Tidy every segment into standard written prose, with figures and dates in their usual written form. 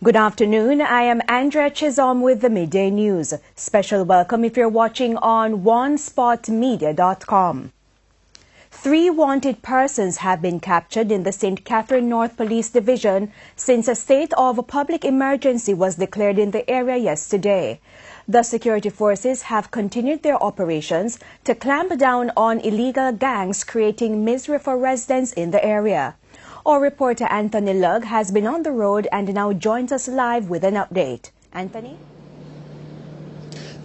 Good afternoon. I am Andrea Chisholm with the Midday News. Special welcome if you're watching on onespotmedia.com. 3 wanted persons have been captured in the St. Catherine North Police Division since a state of public emergency was declared in the area yesterday. The security forces have continued their operations to clamp down on illegal gangs creating misery for residents in the area. Our reporter Anthony Lugg has been on the road and now joins us live with an update. Anthony?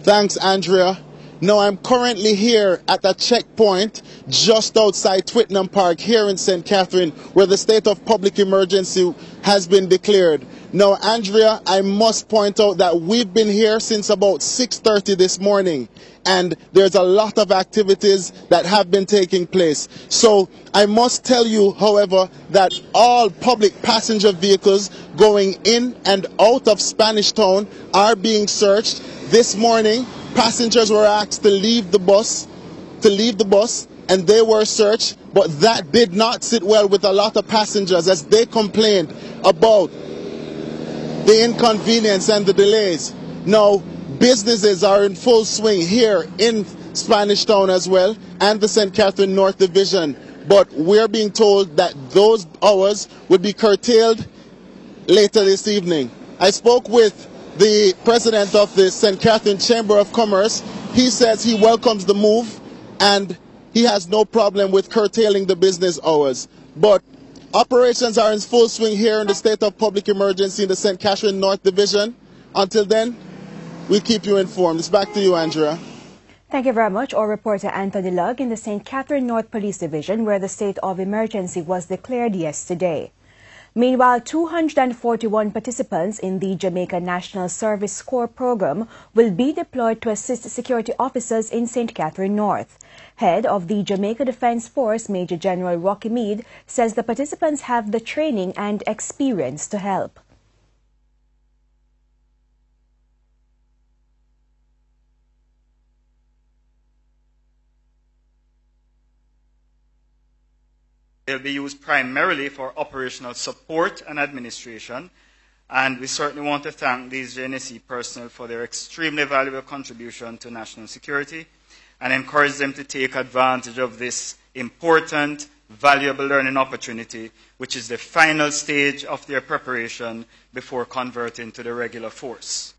Thanks, Andrea. No, I'm currently here at the checkpoint just outside Twickenham Park here in St. Catherine, where the state of public emergency has been declared. Now, Andrea, I must point out that we've been here since about 6:30 this morning, and there's a lot of activities that have been taking place. So I must tell you, however, that all public passenger vehicles going in and out of Spanish Town are being searched. This morning, passengers were asked to leave the bus, and they were searched, but that did not sit well with a lot of passengers as they complained about the inconvenience and the delays. Now, businesses are in full swing here in Spanish Town as well, and the St. Catherine North Division, but we're being told that those hours would be curtailed later this evening. I spoke with the president of the St. Catherine Chamber of Commerce. He says he welcomes the move and he has no problem with curtailing the business hours. But operations are in full swing here in the state of public emergency in the St. Catherine North Division. Until then, we'll keep you informed. It's back to you, Andrea. Thank you very much. Our reporter Anthony Lugg in the St. Catherine North Police Division, where the state of emergency was declared yesterday. Meanwhile, 241 participants in the Jamaica National Service Corps program will be deployed to assist security officers in St. Catherine North. Head of the Jamaica Defense Force, Major General Rocky Meade, says the participants have the training and experience to help. They'll be used primarily for operational support and administration, and we certainly want to thank these JNSC personnel for their extremely valuable contribution to national security and encourage them to take advantage of this important, valuable learning opportunity, which is the final stage of their preparation before converting to the regular force.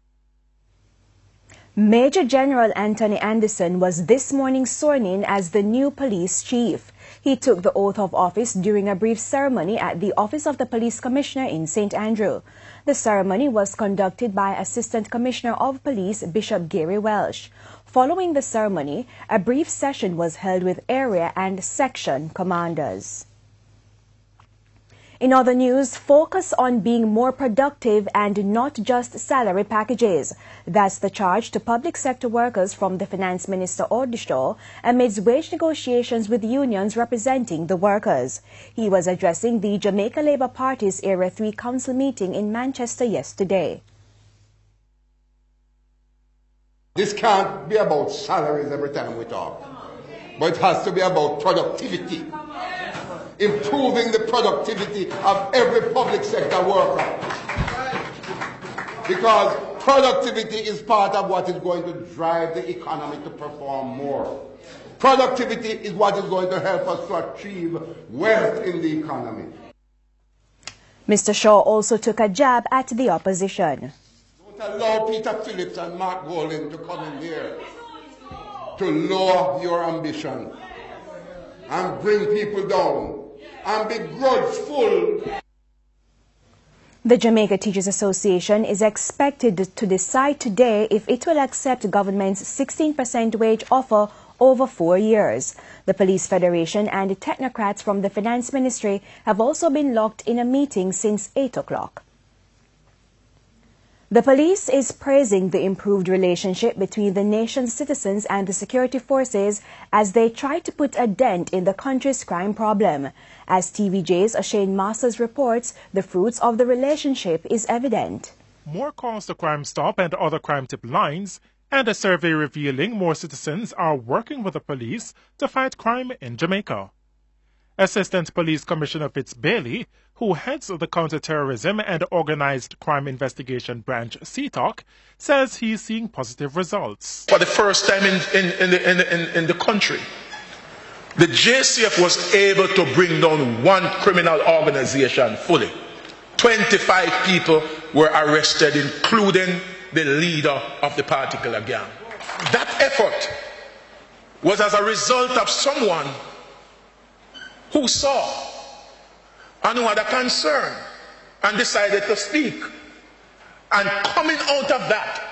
Major General Anthony Anderson was this morning sworn in as the new police chief. He took the oath of office during a brief ceremony at the Office of the Police Commissioner in St. Andrew. The ceremony was conducted by Assistant Commissioner of Police Bishop Gary Welsh. Following the ceremony, a brief session was held with area and section commanders. In other news, focus on being more productive and not just salary packages. That's the charge to public sector workers from the Finance Minister Odisho amidst wage negotiations with unions representing the workers. He was addressing the Jamaica Labour Party's Area 3 Council meeting in Manchester yesterday. This can't be about salaries every time we talk, but it has to be about productivity. Improving the productivity of every public sector worker. Because productivity is part of what is going to drive the economy to perform more. Productivity is what is going to help us to achieve wealth in the economy. Mr. Shaw also took a jab at the opposition. Don't allow Peter Phillips and Mark Golding to come in here to lower your ambition and bring people down and be grudgeful. The Jamaica Teachers Association is expected to decide today if it will accept government's 16% wage offer over 4 years. The Police Federation and the technocrats from the Finance Ministry have also been locked in a meeting since 8 o'clock. The police is praising the improved relationship between the nation's citizens and the security forces as they try to put a dent in the country's crime problem. As TVJ's Shane Masters reports, the fruits of the relationship is evident. More calls to Crime Stop and other crime tip lines, and a survey revealing more citizens are working with the police to fight crime in Jamaica. Assistant Police Commissioner Fitz Bailey, who heads the Counterterrorism and Organized Crime Investigation Branch CTOC, says he's seeing positive results. For the first time in the country, the JCF was able to bring down one criminal organization fully. 25 people were arrested, including the leader of the particular gang. That effort was as a result of someone who saw and who had a concern and decided to speak. And coming out of that,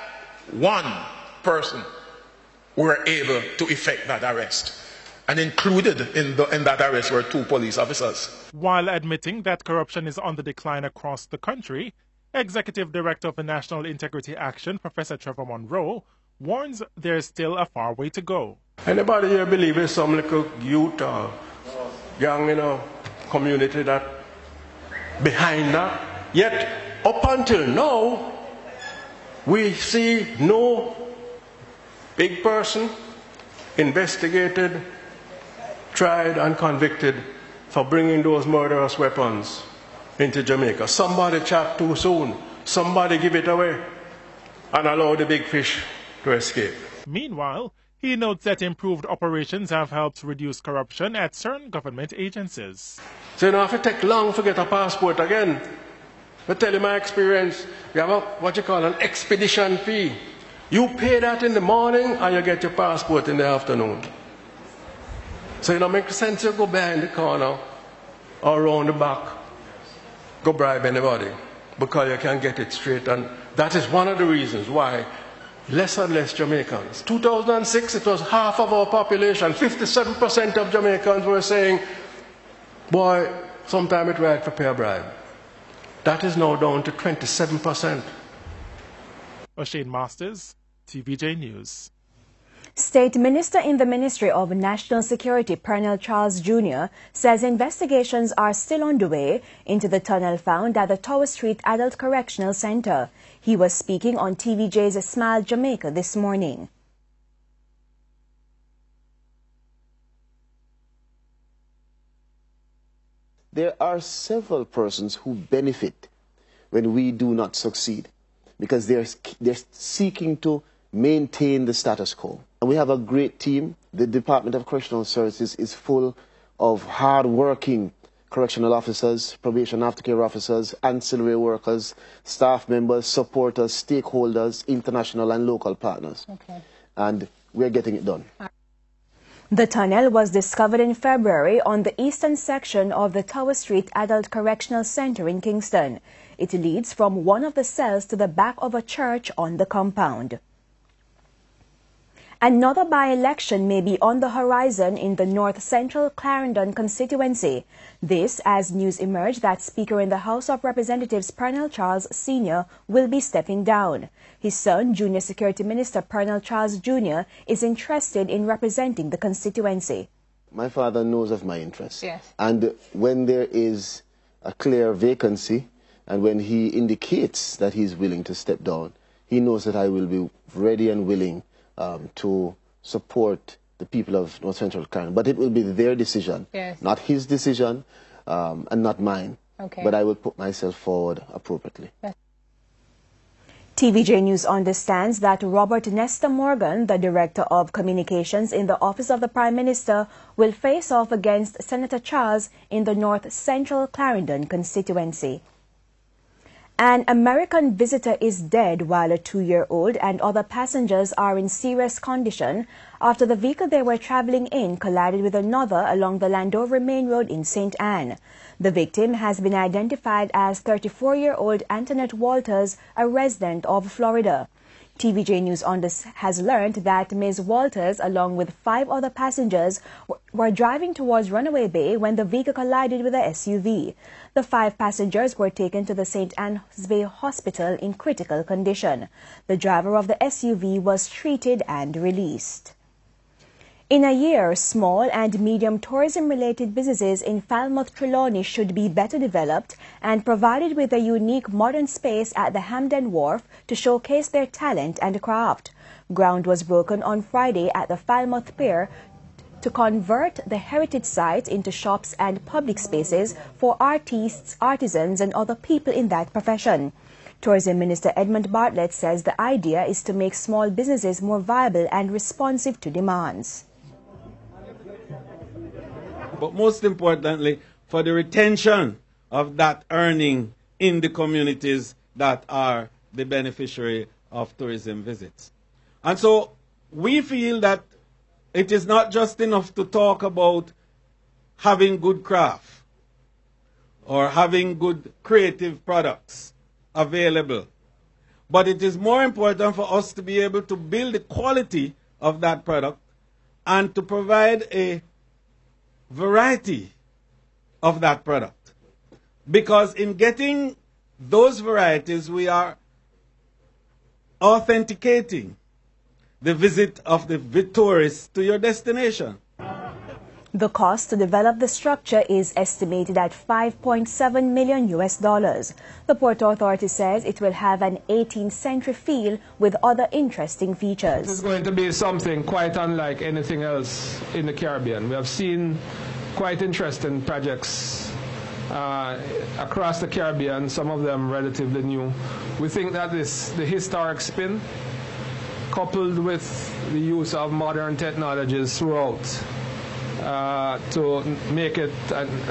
one person were able to effect that arrest. And included in that arrest were 2 police officers. While admitting that corruption is on the decline across the country, Executive Director of the National Integrity Action, Professor Trevor Monroe, warns there's still a far way to go. Anybody here believe in some little youth or young, community that behind that? Yet, up until now, we see no big person investigated, tried and convicted for bringing those murderous weapons into Jamaica. Somebody chat too soon. Somebody give it away and allow the big fish to escape. Meanwhile, he notes that improved operations have helped reduce corruption at certain government agencies. So you don't have to take long to get a passport again. I tell you my experience, you have what you call an expedition fee. You pay that in the morning and you get your passport in the afternoon. So it don't make sense you go behind the corner or around the back, go bribe anybody, because you can get it straight. And that is one of the reasons why less and less Jamaicans. 2006, it was half of our population. 57% of Jamaicans were saying, boy, sometime it's right to pay a bribe. That is now down to 27%. O'Shane Masters, TVJ News. State Minister in the Ministry of National Security, Pernell Charles Jr., says investigations are still underway into the tunnel found at the Tower Street Adult Correctional Center. He was speaking on TVJ's Smile Jamaica this morning. There are several persons who benefit when we do not succeed because they're seeking to maintain the status quo. And we have a great team. The Department of Correctional Services is full of hard-working correctional officers, probation aftercare officers, ancillary workers, staff members, supporters, stakeholders, international and local partners. Okay. And we're getting it done. The tunnel was discovered in February on the eastern section of the Tower Street Adult Correctional Center in Kingston. It leads from one of the cells to the back of a church on the compound. Another by-election may be on the horizon in the North Central Clarendon constituency. This as news emerged that Speaker in the House of Representatives Pernell Charles Sr. will be stepping down. His son, Junior Security Minister Pernell Charles Jr., is interested in representing the constituency. My father knows of my interest. Yes. And when there is a clear vacancy and when he indicates that he's willing to step down, he knows that I will be ready and willing to support the people of North Central Clarendon. But it will be their decision, yes. Not his decision and not mine. Okay. But I will put myself forward appropriately. Yes. TVJ News understands that Robert Nesta Morgan, the Director of Communications in the Office of the Prime Minister, will face off against Senator Charles in the North Central Clarendon constituency. An American visitor is dead while a 2-year-old and other passengers are in serious condition after the vehicle they were traveling in collided with another along the Landover Main Road in St. Anne. The victim has been identified as 34-year-old Antoinette Walters, a resident of Florida. TVJ News on this has learned that Ms. Walters, along with 5 other passengers, were driving towards Runaway Bay when the vehicle collided with a SUV. The 5 passengers were taken to the St. Anne's Bay Hospital in critical condition. The driver of the SUV was treated and released. In a year, small and medium tourism-related businesses in Falmouth Trelawney should be better developed and provided with a unique modern space at the Hamden Wharf to showcase their talent and craft. Ground was broken on Friday at the Falmouth Pier to convert the heritage sites into shops and public spaces for artists, artisans, and other people in that profession. Tourism Minister Edmund Bartlett says the idea is to make small businesses more viable and responsive to demands. But most importantly, for the retention of that earning in the communities that are the beneficiary of tourism visits. And so we feel that it is not just enough to talk about having good craft or having good creative products available, but it is more important for us to be able to build the quality of that product and to provide a variety of that product. Because in getting those varieties, we are authenticating the visit of the tourists to your destination. The cost to develop the structure is estimated at $5.7 million. The Port Authority says it will have an 18th century feel with other interesting features. This is going to be something quite unlike anything else in the Caribbean. We have seen quite interesting projects across the Caribbean, some of them relatively new. We think that the historic spin, coupled with the use of modern technologies throughout, to make it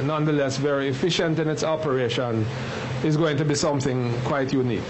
nonetheless very efficient in its operation, is going to be something quite unique.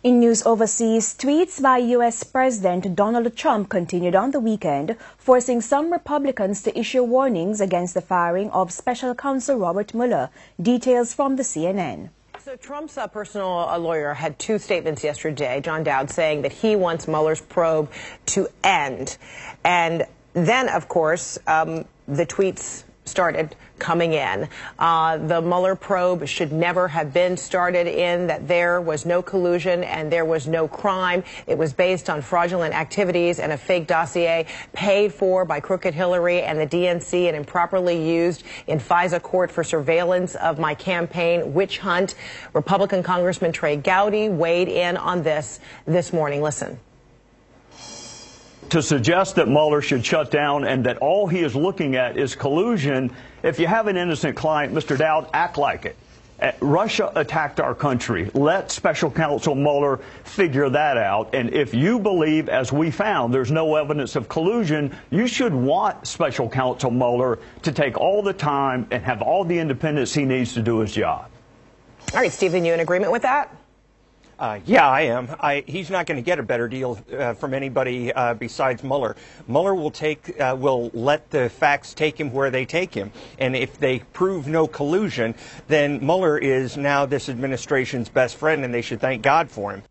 In news overseas, tweets by U.S. President Donald Trump continued on the weekend, forcing some Republicans to issue warnings against the firing of Special Counsel Robert Mueller. Details from the CNN. So Trump's personal lawyer had two statements yesterday, John Dowd, saying that he wants Mueller's probe to end. And then, of course, the tweets started coming in. The Mueller probe should never have been started in, that there was no collusion and there was no crime. It was based on fraudulent activities and a fake dossier paid for by Crooked Hillary and the DNC and improperly used in FISA court for surveillance of my campaign witch hunt. Republican Congressman Trey Gowdy weighed in on this morning. Listen. To suggest that Mueller should shut down and that all he is looking at is collusion, if you have an innocent client, Mr. Dowd, act like it. Russia attacked our country. Let Special Counsel Mueller figure that out. And if you believe, as we found, there's no evidence of collusion, you should want Special Counsel Mueller to take all the time and have all the independence he needs to do his job. All right, Stephen, you in agreement with that? Yeah, I am. He's not going to get a better deal from anybody besides Mueller. Mueller will let the facts take him where they take him. And if they prove no collusion, then Mueller is now this administration's best friend, and they should thank God for him.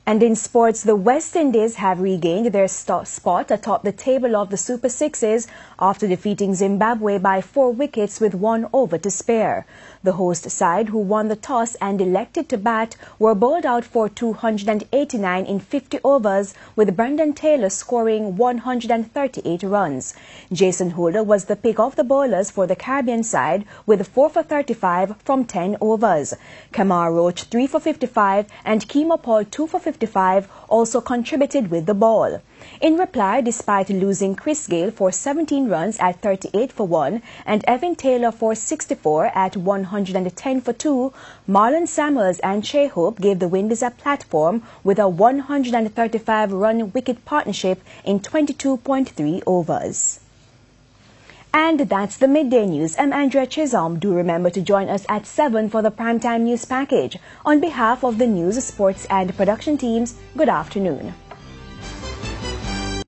And in sports, the West Indies have regained their spot atop the table of the Super Sixes after defeating Zimbabwe by 4 wickets with 1 over to spare. The host side, who won the toss and elected to bat, were bowled out for 289 in 50 overs, with Brendan Taylor scoring 138 runs. Jason Holder was the pick of the bowlers for the Caribbean side, with 4 for 35 from 10 overs. Kamar Roach 3 for 55 and Kemo Paul 2 for 55 also contributed with the ball. In reply, despite losing Chris Gale for 17 runs at 38 for 1 and Evan Taylor for 64 at 110 for 2, Marlon Samuels and Shea Hope gave the Windies a platform with a 135-run wicket partnership in 22.3 overs. And that's the Midday News. I'm Andrea Chisholm. Do remember to join us at 7 for the Primetime News Package. On behalf of the news, sports and production teams, good afternoon.